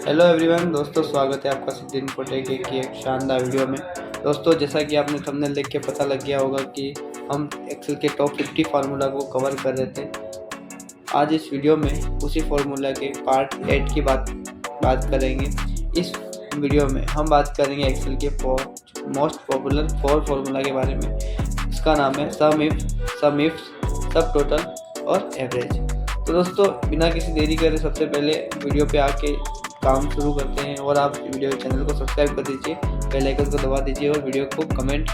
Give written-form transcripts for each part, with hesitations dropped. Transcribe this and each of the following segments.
Hello everyone दोस्तों, स्वागत है आपका सिद्धि इन्फोटेक की एक शानदार वीडियो में। दोस्तों, जैसा कि आपने थंबनेल देख के पता लग गया होगा कि हम एक्सेल के टॉप 50 फार्मूला को कवर कर रहे थे। आज इस वीडियो में उसी फार्मूला के पार्ट 8 की बात करेंगे। इस वीडियो में हम बात करेंगे एक्सेल के मोस्ट पॉपुलर 4 फार्मूला के बारे में। इसका नाम है सम इफ, सब टोटल और एवरेज। तो दोस्तों, बिना किसी देरी करे सबसे पहले वीडियो पे आके काम शुरू करते हैं। और आप वीडियो चैनल को सब्सक्राइब कर दीजिए, बेल आइकन को दबा दीजिए और वीडियो को कमेंट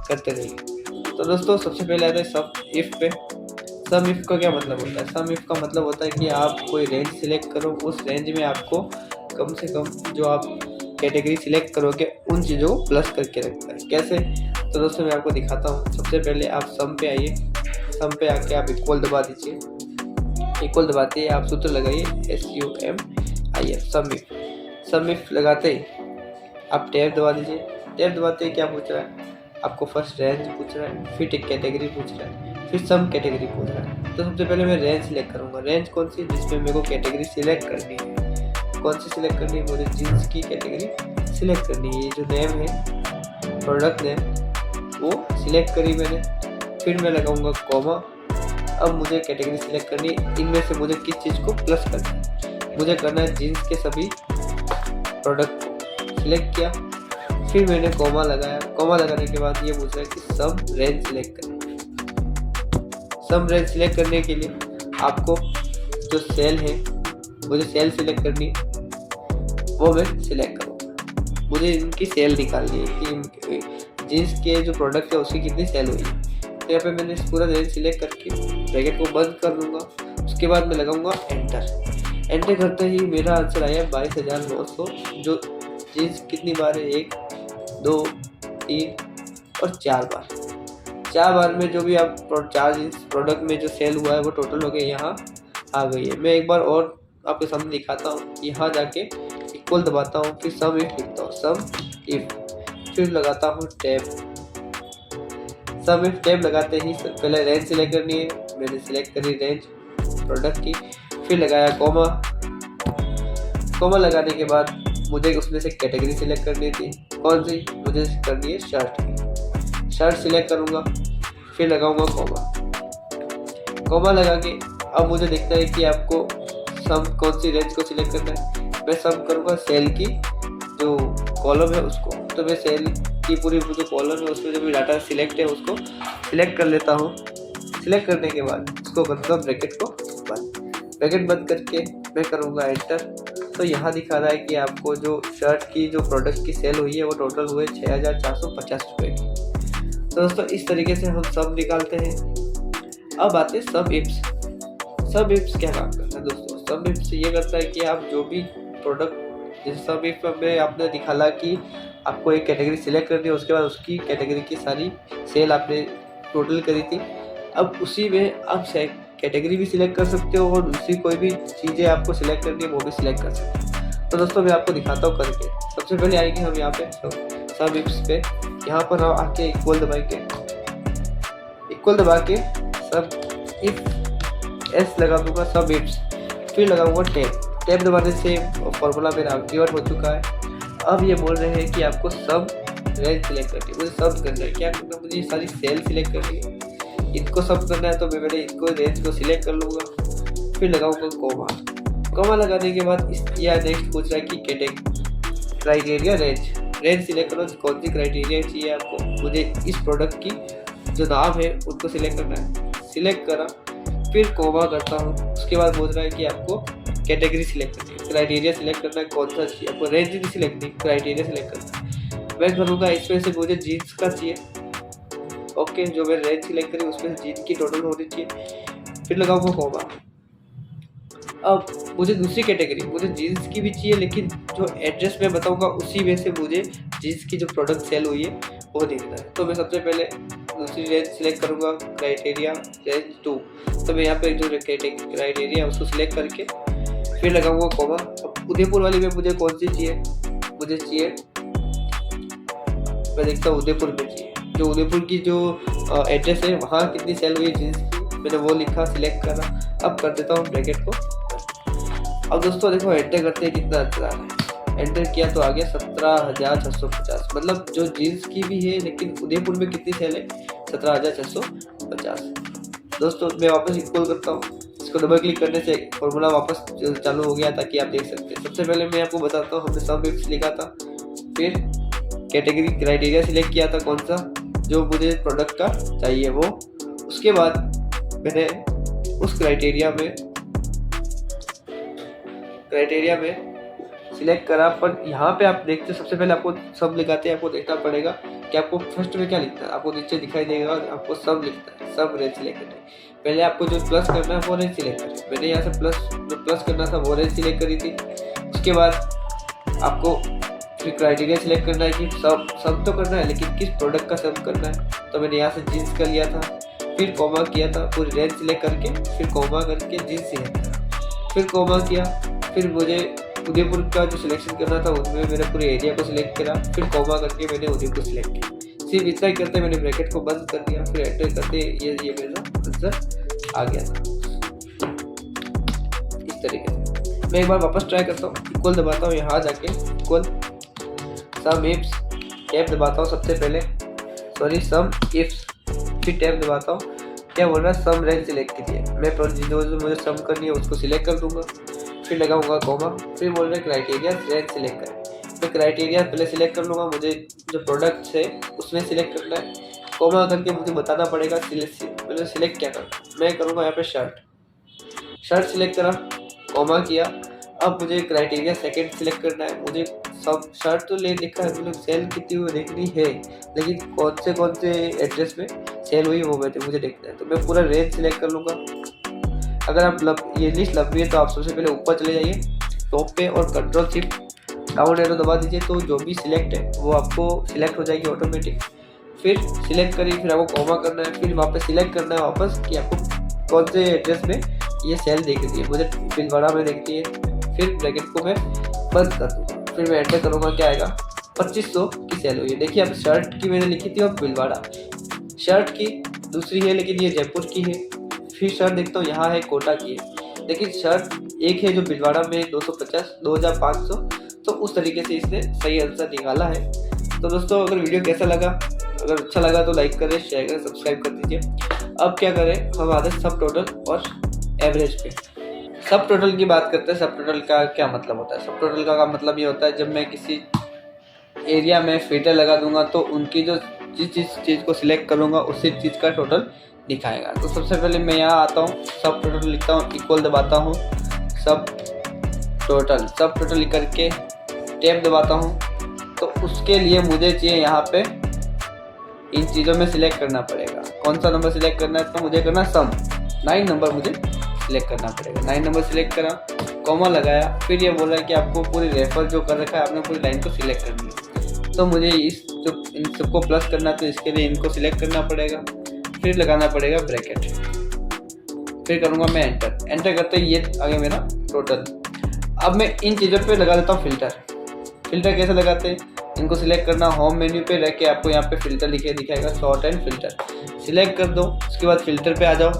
करते रहिए। तो दोस्तों, सबसे पहले आता है सम इफ पे। सम इफ का क्या मतलब होता है? सम इफ का मतलब होता है कि आप कोई रेंज सिलेक्ट करो, उस रेंज में आपको कम से कम जो आप कैटेगरी सिलेक्ट करोगे उन चीज़ों को प्लस करके रखता है। कैसे? तो दोस्तों, मैं आपको दिखाता हूँ। सबसे पहले आप सम पे आइए। सम पे आके आप इक्वल दबा दीजिए। इक्वल दबाते ही आप सूत्र लगाइए SUMIF। सम इफ लगाते ही आप टैब दबा दीजिए। टैब दबाते ही क्या पूछ रहा है? आपको फर्स्ट रेंज पूछ रहा है, फिर एक कैटेगरी पूछ रहा है, फिर सम कैटेगरी पूछ रहा है। तो सबसे पहले मैं रेंज सिलेक्ट करूँगा। रेंज कौन सी? जिसमें मेरे को कैटेगरी सिलेक्ट करनी है। कौन सी सिलेक्ट करनी है? मुझे जीन्स की कैटेगरी सिलेक्ट करनी है। ये जो नेम है, प्रोडक्ट नेम, वो सिलेक्ट करी मैंने। फिर मैं लगाऊंगा कॉमा। अब मुझे कैटेगरी सिलेक्ट करनी है। इनमें से मुझे किस चीज़ को प्लस करना है? मुझे करना है जीन्स के सभी प्रोडक्ट को। सिलेक्ट किया, फिर मैंने कॉमा लगाया। कॉमा लगाने के बाद ये पूछ रहा है कि सम रेंज सिलेक्ट करें। सम रेंज सिलेक्ट करने के लिए आपको जो सेल है, मुझे सेल सिलेक्ट करनी है, वो मैं सिलेक्ट करूँगा। मुझे इनकी सेल निकालनी है कि जीन्स के जो प्रोडक्ट है उसकी कितनी सेल हुई है। तो यहाँ पे मैंने पूरा रेंज सिलेक्ट करके ब्रैकेट को बंद कर दूंगा। उसके बाद मैं लगाऊंगा एंटर। एंटर करते ही मेरा आंसर आया 22,900। जो जीन्स कितनी बार है? 1, 2, 3 और 4 बार। 4 बार में जो भी आप 4 जीन्स प्रोडक्ट में जो सेल हुआ है वो टोटल हो गया, यहाँ आ गई है। मैं एक बार और आपके सामने दिखाता हूँ। यहाँ जाके इक्वल दबाता हूँ, फिर सम इफ लिखता हूँ, सम इफ, फिर लगाता हूँ टैब। सम इफ टैब लगाते ही पहले रेंज सिलेक्ट करनी है। मैंने सिलेक्ट करी रेंज प्रोडक्ट की, फिर लगाया कॉमा। कॉमा लगाने के बाद मुझे उसमें से कैटेगरी सिलेक्ट करनी थी। कौन सी? मुझे करनी है शर्ट की। शर्ट सिलेक्ट करूँगा, फिर लगाऊंगा कॉमा। कॉमा लगा के अब मुझे देखना है कि आपको सम कौन सी रेंज को सिलेक्ट करना है। मैं सम करूँगा सेल की जो कॉलम है उसको। तो मैं सेल की पूरी जो कॉलम है उसमें जो भी डाटा सिलेक्ट है उसको सिलेक्ट कर लेता हूँ। सिलेक्ट करने के बाद इसको करूँगा ब्रैकेट को बंद। ब्रैकेट बंद करके मैं करूँगा एंटर। तो यहाँ दिखा रहा है कि आपको जो शर्ट की जो प्रोडक्ट की सेल हुई है वो टोटल हुए 6,450 रुपये की। तो दोस्तों, इस तरीके से हम सब निकालते हैं। अब आते हैं सब इफ्स। सब इफ्स क्या काम करता है दोस्तों? सब इफ्स ये करता है कि आप जो भी प्रोडक्ट, जैसे सब इफ में आपने दिखाला कि आपको एक कैटेगरी सिलेक्ट करनी है, उसके बाद उसकी कैटेगरी की सारी सेल आपने टोटल करी थी। अब उसी में आप कैटेगरी भी सिलेक्ट कर सकते हो और दूसरी कोई भी चीज़ें आपको सिलेक्ट करनी है वो भी सिलेक्ट कर सकते हो। तो दोस्तों, मैं आपको दिखाता हूँ करके। सबसे पहले आएंगे हम यहाँ पे सब इफ्स पे। यहाँ पर हम आके इक्वल दबाएंगे। इक्वल दबा के सब इफ एस लगा दूंगा, सब इफ्स, फिर लगाऊंगा टैब। टैब दबाने से फॉर्मूला मेरा एक्टिवेट हो चुका है। अब ये बोल रहे हैं कि आपको सब रेंज सिलेक्ट करनी है। मुझे सब करना है। क्या करना है? मुझे ये सारी सेल सिलेक्ट करनी है, इनको सब करना है। तो मैं पहले इनको रेंज को सिलेक्ट कर लूँगा, फिर लगाऊंगा कॉमा। कॉमा लगाने के बाद यह नेक्स्ट पूछ रहा है कि क्राइटेरिया रेंज सिलेक्ट करो। कौन सी क्राइटेरिया चाहिए आपको? मुझे इस प्रोडक्ट की जो नाम है उनको सिलेक्ट करना है। सिलेक्ट करा, फिर कॉमा करता हूँ। उसके बाद बोल रहा है कि आपको कैटेगरी सिलेक्ट करनी है, क्राइटेरिया सिलेक्ट करना है। कौन सा चाहिए आपको? रेंज नहीं सिलेक्ट नहीं, क्राइटेरिया सिलेक्ट करना है। मैं करूँगा इसमें से मुझे जीन्स का चाहिए। ओके, जो मैं रेंज सिलेक्ट करी उसमें से जीन्स की टोटल होनी चाहिए। फिर लगाऊंगा कॉमा। अब मुझे दूसरी कैटेगरी, मुझे जीन्स की भी चाहिए, लेकिन जो एड्रेस मैं बताऊंगा उसी में से मुझे जीन्स की जो प्रोडक्ट सेल हुई है वो देखना है। तो मैं सबसे पहले दूसरी रेंज सिलेक्ट करूँगा, क्राइटेरिया रेंज 2। तो मैं यहाँ पे जो क्राइटेरिया उसको सिलेक्ट करके फिर लगाऊंगा कॉमा। अब उदयपुर वाली में मुझे कौन सी चाहिए? मुझे चाहिए, मैं देखता हूँ उदयपुर में चाहिए। जो उदयपुर की जो एड्रेस है वहाँ कितनी सेल हुई है जीन्स की, मैंने वो लिखा, सिलेक्ट करा। अब कर देता हूँ ब्रैकेट को। अब दोस्तों देखो एंटर करते हैं कितना अच्छा आ रहा है। एंटर किया तो आ गया 17,650, मतलब जो जीन्स की भी है, लेकिन उदयपुर में कितनी सेल है, 17,650। दोस्तों मैं वापस इक्वल करता हूँ, इसको डबल क्लिक करने से फॉर्मूला वापस चालू हो गया ताकि आप देख सकते हैं। सबसे पहले मैं आपको बताता हूँ, हमने सम इफ्स लिखा था, फिर कैटेगरी क्राइटेरिया सिलेक्ट किया था कौन सा जो मुझे प्रोडक्ट का चाहिए वो। उसके बाद मैंने उस क्राइटेरिया में सिलेक्ट करा, पर यहाँ पे आप देखते सबसे पहले आपको सब लिखाते हैं, आपको देखना पड़ेगा कि आपको फर्स्ट में क्या लिखना है। आपको नीचे दिखाई देगा आपको सब लिखना है, सब रेंज सिलेक्ट करना है। पहले आपको जो प्लस करना है वो रेंज सिलेक्ट करें। मैंने यहाँ से प्लस करना था वो रेंज सिलेक्ट करी थी। उसके बाद आपको फिर क्राइटेरिया सिलेक्ट करना है कि सब तो करना है, लेकिन किस प्रोडक्ट का सब करना है। तो मैंने यहाँ से जीन्स का लिया था, फिर कॉमा किया था, पूरी रेंज सिलेक्ट करके फिर कॉमा करके जीन्स सिलेक्ट करा, फिर कॉमा किया। फिर मुझे उदयपुर का जो सिलेक्शन करना था उसमें मैंने पूरे एरिया को सिलेक्ट करा, फिर कॉमा करके मैंने उदयपुर सिलेक्ट किया। सिर्फ इतना ही करते मैंने ब्रैकेट को बंद कर दिया, फिर एंटर करते ये मेरा आंसर आ गया था इस तरीके से। मैं एक बार वापस ट्राई करता हूँ, इक्वल दबाता हूँ, यहाँ जाके इक्वल सम इफ्स टैब दबाता हूँ सबसे पहले, सम इफ्स, फिर टैब दबाता हूँ। क्या बोल रहा है, सम रेंज सिलेक्ट कीजिए। मैं जो मुझे सम करनी है उसको सिलेक्ट कर दूंगा, फिर लगाऊंगा कॉमा, फिर बोल रहे क्राइटेरिया रेंज सिलेक्ट करें। फिर क्राइटेरिया पहले सिलेक्ट कर लूँगा, मुझे जो प्रोडक्ट्स है उसमें सिलेक्ट करना है। कॉमा करके मुझे बताना पड़ेगा पहले सिलेक्ट क्या करना। मैं करूँगा यहाँ पे शर्ट सिलेक्ट करा, कॉमा किया। अब मुझे क्राइटेरिया सेकंड सिलेक्ट करना है। मुझे सब शर्ट तो ले लिखा है, मतलब सेल कितनी हुई देखनी है, लेकिन कौन से एड्रेस में सेल हुई वो मुझे देखना है। तो मैं पूरा रेंज सिलेक्ट कर लूँगा। अगर आप ये लिस्ट लंबी है तो आप सबसे पहले ऊपर चले जाइए टॉप पे और कंट्रोल शिफ्ट डाउन एरो दबा दीजिए, तो जो भी सिलेक्ट है वो आपको सिलेक्ट हो जाएगी ऑटोमेटिक। फिर सिलेक्ट करिए, फिर आपको कॉमा करना है, फिर वापस सिलेक्ट करना है वापस कि आपको कौन से एड्रेस में ये सेल देख रही है। मुझे भीलवाड़ा में देखती है। फिर ब्रैकेट को मैं बंद कर दूँगा, फिर मैं एंटर करूँगा, क्या आएगा 2500 की सेल हुई है। देखिए अब शर्ट की मैंने लिखी थी और भीलवाड़ा शर्ट की दूसरी है, लेकिन ये जयपुर की है। फिर शर्ट देखता हूँ यहाँ है कोटा की है, लेकिन शर्ट एक है जो भीलवाड़ा में 250 2500। तो उस तरीके से इसने सही आंसर निकाला है। तो दोस्तों अगर वीडियो कैसा लगा, अगर अच्छा लगा तो लाइक करें, शेयर करें, सब्सक्राइब कर दीजिए। अब क्या करें, हम आते हैं सब टोटल और एवरेज पे। सब टोटल की बात करते हैं। सब टोटल का क्या मतलब होता है? सब टोटल का मतलब ये होता है जब मैं किसी एरिया में फिल्टर लगा दूंगा तो उनकी जो जिस चीज़ को सिलेक्ट करूंगा उसी चीज़ का टोटल दिखाएगा। तो सबसे पहले मैं यहाँ आता हूँ, सब टोटल लिखता हूँ, इक्वल दबाता हूँ, सब टोटल लिख करके टैब दबाता हूँ। तो उसके लिए मुझे चाहिए यहाँ पे इन चीज़ों में सिलेक्ट करना पड़ेगा। कौन सा नंबर सिलेक्ट करना है? तो मुझे करना सम 9 नंबर मुझे सिलेक्ट करना पड़ेगा। 9 नंबर सिलेक्ट करा, कॉमा लगाया। फिर ये बोल रहा है कि आपको पूरी रेफर जो कर रखा है आपने पूरी लाइन को सिलेक्ट करनी है। तो मुझे इन सबको प्लस करना है, तो इसके लिए इनको सिलेक्ट करना पड़ेगा, फिर लगाना पड़ेगा ब्रैकेट, फिर करूँगा मैं एंटर करते ही ये आ गया मेरा टोटल। अब मैं इन चीज़ों पे लगा देता हूँ फिल्टर कैसे लगाते हैं? इनको सिलेक्ट करना, होम मेन्यू पे रह के आपको यहाँ पे फिल्टर लिखे दिखाएगा, शॉर्ट एंड फिल्टर सिलेक्ट कर दो। उसके बाद फिल्टर पे आ जाओ,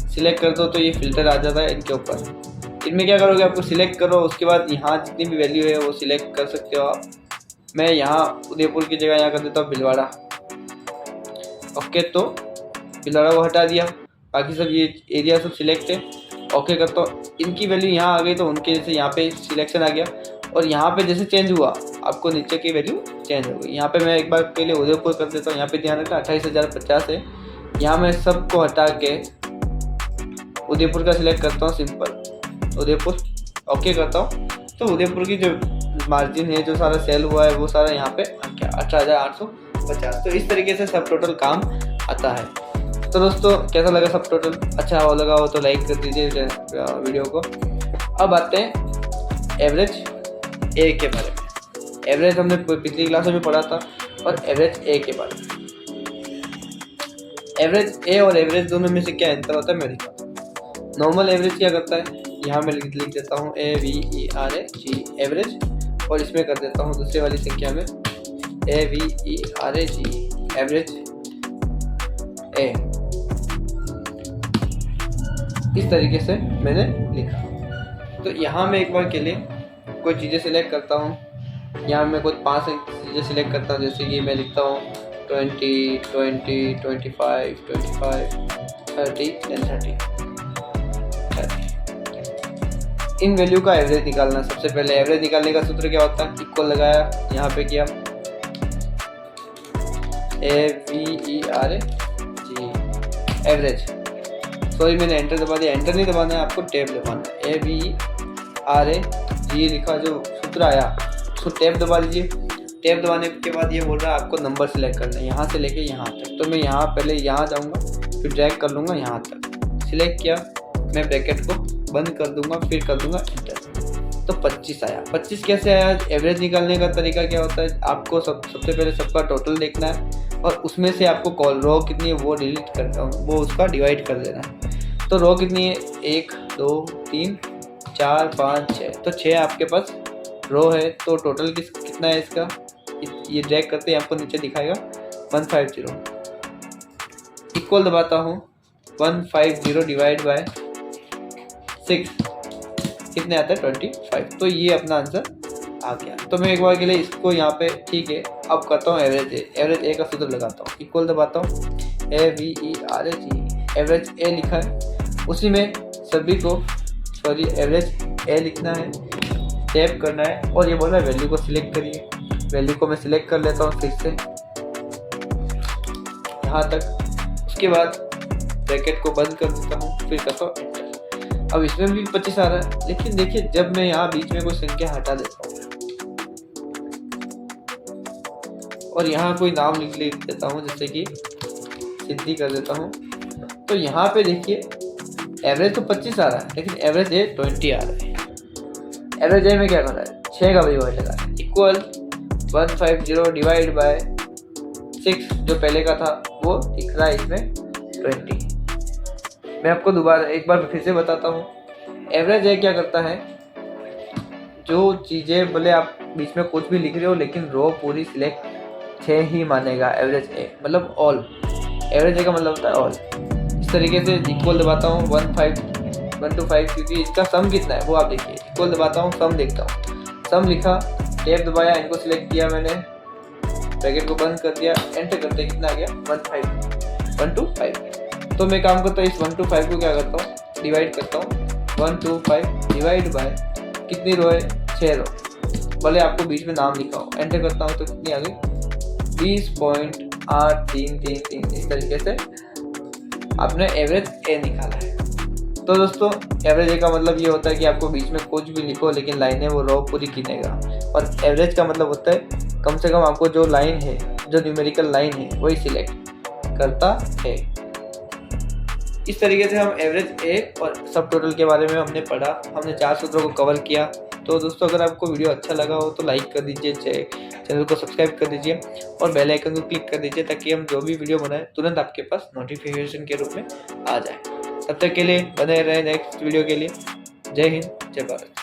सिलेक्ट कर दो तो ये फिल्टर आ जाता है इनके ऊपर। इनमें क्या करोगे, आपको सिलेक्ट करो, उसके बाद यहाँ जितनी भी वैल्यू है वो सिलेक्ट कर सकते हो आप। मैं यहाँ उदयपुर की जगह यहाँ कर देता हूँ भीलवाड़ा। ओके, तो भीलवाड़ा को हटा दिया, बाकी सब ये एरिया सब सिलेक्ट है। ओके करता हूँ, इनकी वैल्यू यहाँ आ गई तो उनके जैसे यहाँ पे सिलेक्शन आ गया, और यहाँ पे जैसे चेंज हुआ आपको नीचे की वैल्यू चेंज हो गई। यहाँ पे मैं एक बार के लिए उदयपुर कर देता हूँ, यहाँ पे ध्यान रखना 28,050 है। यहाँ मैं सबको हटा के उदयपुर का सिलेक्ट करता हूँ, सिंपल उदयपुर। ओके करता हूँ, तो उदयपुर की जो मार्जिन है, जो सारा सेल हुआ है वो सारा यहाँ पे 18,850। तो इस तरीके से सब टोटल काम आता है। तो दोस्तों कैसा लगा सब टोटल? अच्छा लगा हो तो लाइक कर दीजिए वीडियो को। अब आते हैं एवरेज ए के बारे में। एवरेज हमने पिछली क्लास में पढ़ा था, और एवरेज ए के बारे में। एवरेज ए और एवरेज दोनों में से क्या अंतर होता है मैं दिखाता हूँ। नॉर्मल एवरेज क्या करता है, यहाँ मैं लिख देता हूँ AVERAG एवरेज, और इसमें कर देता हूँ दूसरे वाली संख्या में AVERAG एवरेज ए। इस तरीके से मैंने लिखा। तो यहाँ मैं एक बार के लिए कोई चीज़ें सिलेक्ट करता हूँ। यहाँ मैं कुछ 5 चीज़ें सिलेक्ट करता हूँ, जैसे कि मैं लिखता हूँ 20, 20, 25, 25, 30 एंड 30। इन वैल्यू का एवरेज निकालना। सबसे पहले एवरेज निकालने का सूत्र क्या होता है, इक्वल लगाया, यहाँ पे किया AVERAG एवरेज। सॉरी मैंने एंटर दबा दिया, एंटर नहीं दबाना है, आपको टैब दबाना है। AVERAG लिखा, जो सूत्र आया उसको टैब दबा दीजिए। टैब दबाने के बाद ये बोल रहा है आपको नंबर सेलेक्ट करना है, यहाँ से लेके यहाँ तक। तो मैं यहाँ पहले यहाँ जाऊँगा, फिर ड्रैग कर लूँगा यहाँ तक। सिलेक्ट किया, मैं ब्रैकेट को बंद कर दूंगा, फिर कर दूंगा एंटर। तो 25 आया। 25 कैसे आया? एवरेज निकालने का तरीका क्या होता है, आपको सबसे पहले सबका टोटल देखना है और उसमें से आपको कॉल रो कितनी है वो डिलीट करता हूँ, वो उसका डिवाइड कर देना है। तो रो कितनी है, 1 2 3 4 5 6, तो 6 आपके पास रो है। तो टोटल कितना है इसका, ये ड्रैग करते हैं आपको नीचे दिखाएगा 150। इक्वल दबाता हूँ, 150 डिवाइड बाय 6 कितने आता है, 25। तो ये अपना आंसर आ गया। तो मैं एक बार के लिए इसको यहाँ पे ठीक है, अब करता हूँ एवरेज ए का सूत्र लगाता हूँ। इक्वल दबाता हूँ, AVERAG एवरेज ए लिखा है, उसी में सभी को एवरेज ए लिखना है, टैप करना है और ये बोल रहा है वैल्यू को सिलेक्ट करिए। वैल्यू को मैं सिलेक्ट कर लेता हूँ फिर से यहाँ तक। उसके बाद ब्रैकेट को बंद कर देता हूँ, फिर करता हूँ एंटर। अब इसमें भी 25 आ रहा है, लेकिन देखिए जब मैं यहाँ बीच में कोई संख्या हटा देता हूँ और यहाँ कोई नाम लिख देता हूँ, जैसे कि सिद्धि कर देता हूँ, तो यहाँ पे देखिए एवरेज तो 25 आ रहा है, लेकिन एवरेज ए 20 आ रहा है। एवरेज ए में क्या कर रहा है, 6 का डिवाइड लगा है। इक्वल 150 डिवाइड बाय 6 जो पहले का था वो दिख रहा है इसमें 20। मैं आपको दोबारा एक बार फिर से बताता हूँ। एवरेज ए क्या करता है, जो चीज़ें भले आप बीच में कुछ भी लिख रहे हो लेकिन रो पूरी सिलेक्ट 6 ही मानेगा एवरेज ए, मतलब ऑल। एवरेज ए का मतलब होता है ऑल। इस तरीके से इक्वल दबाता हूँ 1 to 5, क्योंकि इसका सम कितना है वो आप देखिए। इक्वल दबाता हूँ, सम देखता हूँ, सम लिखा, टैब दबाया, इनको सिलेक्ट किया मैंने, ब्रैकेट को बंद कर दिया, एंटर करते कितना आ गया 1 to 5। तो मैं काम करता हूँ इस 1 to 5 को क्या करता हूँ, डिवाइड करता हूँ। 1 to 5 डिवाइड बाय कितनी रो है, 6 रो, भले आपको बीच में नाम लिखा हो। एंटर करता हूँ तो कितनी आ गई 20.8333। इस तरीके से आपने एवरेज ए निकाला है। तो दोस्तों एवरेज ए का मतलब ये होता है कि आपको बीच में कुछ भी लिखो लेकिन लाइनें वो रो पूरी गिनेगा। और एवरेज का मतलब होता है कम से कम आपको जो लाइन है, जो न्यूमेरिकल लाइन है वही सिलेक्ट करता है। इस तरीके से हम एवरेज ए और सब टोटल के बारे में हमने पढ़ा, हमने 4 सूत्रों को कवर किया। तो दोस्तों अगर आपको वीडियो अच्छा लगा हो तो लाइक कर दीजिए, चैनल को सब्सक्राइब कर दीजिए और बेल आइकन को क्लिक कर दीजिए, ताकि हम जो भी वीडियो बनाएं तुरंत आपके पास नोटिफिकेशन के रूप में आ जाए। तब तक के लिए बने रहे नेक्स्ट वीडियो के लिए। जय हिंद, जय भारत।